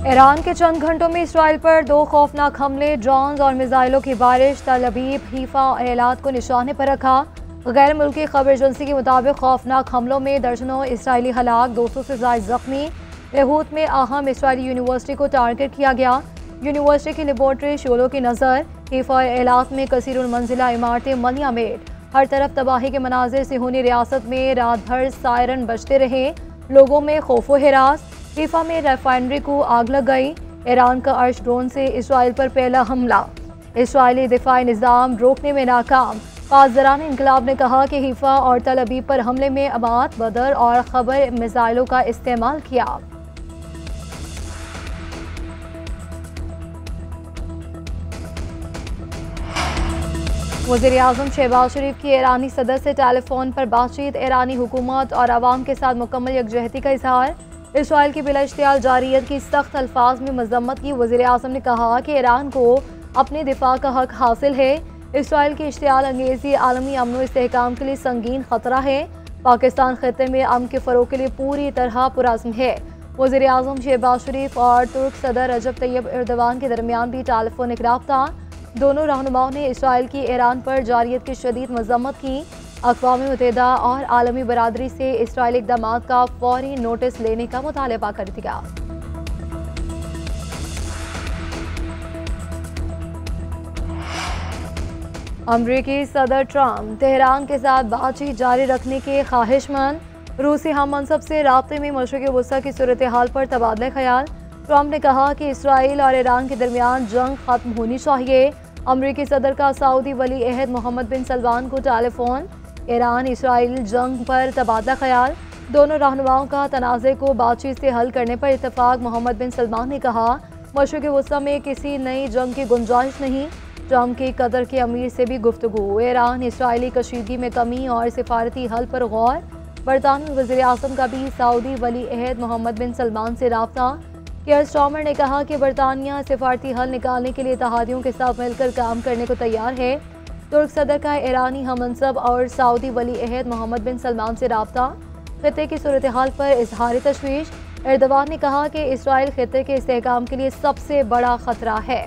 Iran के चंद घंटों में इसराइल पर 2 खौफनाक हमले, ड्रोन्स और मिसाइलों की बारिश। तल अवीव, हीफा और एलात को निशाने पर रखा। गैर मुल्की खबर एजेंसी के मुताबिक खौफनाक हमलों में दर्जनों इसराइली हलाक, 200 से ज्यादा जख्मी। बेहूत में अहम इसराइली यूनिवर्सिटी को टारगेट किया गया। यूनिवर्सिटी की लेबॉर्ट्री शोलों की नज़र। हीफा और एलात में कसीरुल मंजिला इमारतें मलियामेट। हर तरफ तबाही के मनाजिर। सिहोनी रियासत में रात भर सायरन बजते रहे, लोगों में खौफो हिरास। हीफा में रिफाइनरी को आग लग गई। ईरान का अर्श ड्रोन से इसराइल पर पहला हमला, इसराइली दिफाई निज़ाम रोकने में नाकाम। पासदारान इनकलाब ने कहा कि हीफा और तल अबीब पर हमले में अमात, बदर और खबर मिसाइलों का इस्तेमाल किया। वज़ीर आज़म शहबाज शरीफ की ईरानी सदर से टेलीफोन पर बातचीत। ईरानी हुकूमत और आवाम के साथ मुकम्मल यकजहती का इजहार। इसराइल की बिला इश्तियाल जारियत की सख्त अल्फाज में मजम्मत की। वज़ीर आज़म ने कहा कि ईरान को अपने दिफा का हक हासिल है। इसराइल की इश्तियाल अंगेज़ी आलमी अमन व इस्तेहकाम के लिए संगीन खतरा है। पाकिस्तान खत्ते में अमन के फ़रोग़ के लिए पूरी तरह पुरअज़्म है। वज़ीर आज़म शहबाज शरीफ और तुर्क सदर रजब तैयब एर्दोगान के दरमियान भी टेलीफोनिक राब्ता। दोनों रहनुमाओं ने इसराइल की ईरान पर जारियत की शदीद मजम्मत की। अक़वाम मुत्तहिदा और आलमी बरादरी से इसराइली इक़दामात का फौरी नोटिस लेने का मुतालबा कर दिया। अमरीकी सदर ट्रंप तेहरान के साथ बातचीत जारी रखने के ख्वाहिशमंद। रूसी हम मनसब से राब्ते में मशरिक़ वस्ता की सूरत हाल पर तबादला ख्याल। ट्रंप ने कहा कि इसराइल और ईरान के दरमियान जंग खत्म होनी चाहिए। अमरीकी सदर का सऊदी वली अहद मोहम्मद बिन सलमान को टेलीफोन। ईरान इसराइल जंग पर तबादला ख्याल। दोनों रहनुमाओं का तनाज़े को बातचीत से हल करने पर इत्तफाक। मोहम्मद बिन सलमान ने कहा, मशरिक़ वस्ता में किसी नई जंग की गुंजाइश नहीं। ट्रंप की कतर के अमीर से भी गुफ्तगू। ईरान इसराइली कशीदगी में कमी और सिफारती हल पर गौर। बरतानवी वज़ीर आज़म का भी सऊदी वली अहद मोहम्मद बिन सलमान से राब्ता। केयर स्टार्मर ने कहा कि बरतानिया सिफारती हल निकालने के लिए इत्तेहादियों के साथ मिलकर काम करने को तैयार है। तुर्क सदर का ईरानी हमनसब और सऊदी वली अहद मोहम्मद बिन सलमान से राब्ता। खित्ते की सूरत हाल पर इजहार तशवीश। एर्दोगान ने कहा कि इसराइल खित्ते के इस्तेहकाम के लिए सबसे बड़ा खतरा है।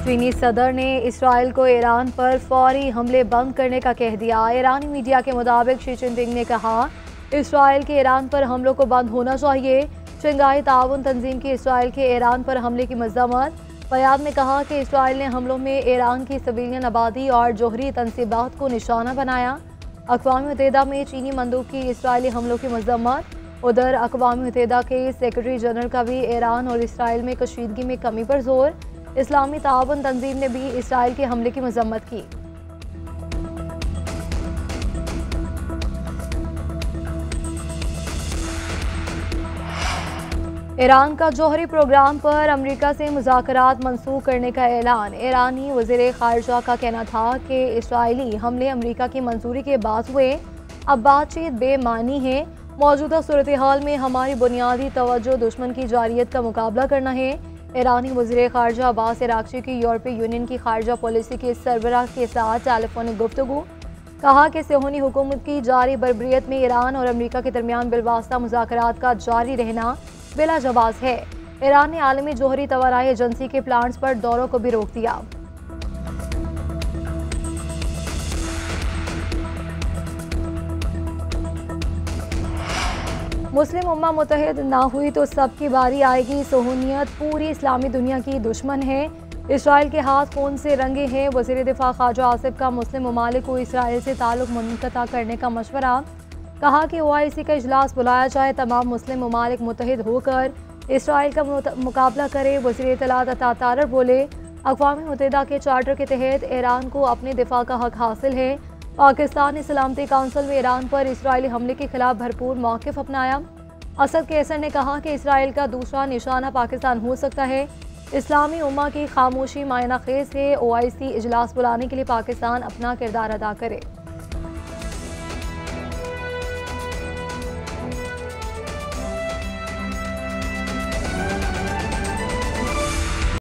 चीनी सदर ने इसराइल को ईरान पर फौरी हमले बंद करने का कह दिया। ईरानी मीडिया के मुताबिक शी जिनपिंग ने कहा, इसराइल के ईरान पर हमलों को बंद होना चाहिए। शंघाई ताउन तंजीम की इसराइल के ईरान पर हमले की मज़म्मत। बयान में कहा कि इसराइल ने हमलों में ईरान की सिविलियन आबादी और जोहरी तनसीबात को निशाना बनाया। अक़वाम मुत्तहिदा में चीनी मंदूब की इसराइली हमलों की मज़म्मत। उधर अक़वाम मुत्तहिदा के सेक्रेटरी जनरल का भी ईरान और इसराइल में कशीदगी में कमी पर जोर। इस्लामी ताउन तंजीम ने भी इसराइल के हमले की मज़म्मत की। ईरान का जौहरी प्रोग्राम पर अमेरिका से मुज़ाकरात मनसूख करने का ऐलान। ईरानी वज़ीर ख़ारिजा का कहना था कि इसराइली हमले अमेरिका की मंजूरी के बाद हुए, अब बातचीत बेमानी है। मौजूदा सूरत हाल में हमारी बुनियादी तवज्जो दुश्मन की जारियत का मुकाबला करना है। ईरानी वज़ीर ख़ारिजा अब्बास अराग़ची की यूरोपीय यूनियन की ख़ारिजा पॉलिसी के सरबराह के साथ टेलीफोनिक गुफ्तगू। कहा कि सिहोनी हुकूमत की जारी बर्बरियत में ईरान और अमेरिका के दरमियान बिलवास्ता मुज़ाकरात का जारी रहना बिला जवाज़ है। ईरान ने आलमी जोहरी तवानाई एजेंसी के प्लांट्स पर दौरों को भी रोक दिया। मुस्लिम उम्मा मुत्तहिद ना हुई तो सबकी बारी आएगी। सहूनियत पूरी इस्लामी दुनिया की दुश्मन है। इसराइल के हाथ खून से रंगे हैं। वज़ीर दिफा ख्वाजा आसिफ का मुस्लिम ममालिक को इसराइल से ताल्लुक़ मुनक़ता करने का मशवरा। कहा कि OIC का इजलास बुलाया जाए, तमाम मुस्लिम ममालिक मुत्तहिद होकर इसराइल का मुकाबला करे। वज़ीर इत्तलात अता तारर बोले, अक़वाम मुत्तहिदा के चार्टर के तहत ईरान को अपने दिफा का हक हासिल है। पाकिस्तान ने सलामती काउंसिल में ईरान पर इसराइली हमले के खिलाफ भरपूर मौक़िफ़ अपनाया। असद कैसर ने कहा कि इसराइल का दूसरा निशाना पाकिस्तान हो सकता है। इस्लामी उम्मा की खामोशी मायना खेज़ है। OIC इजलास बुलाने के लिए पाकिस्तान अपना किरदार अदा करे।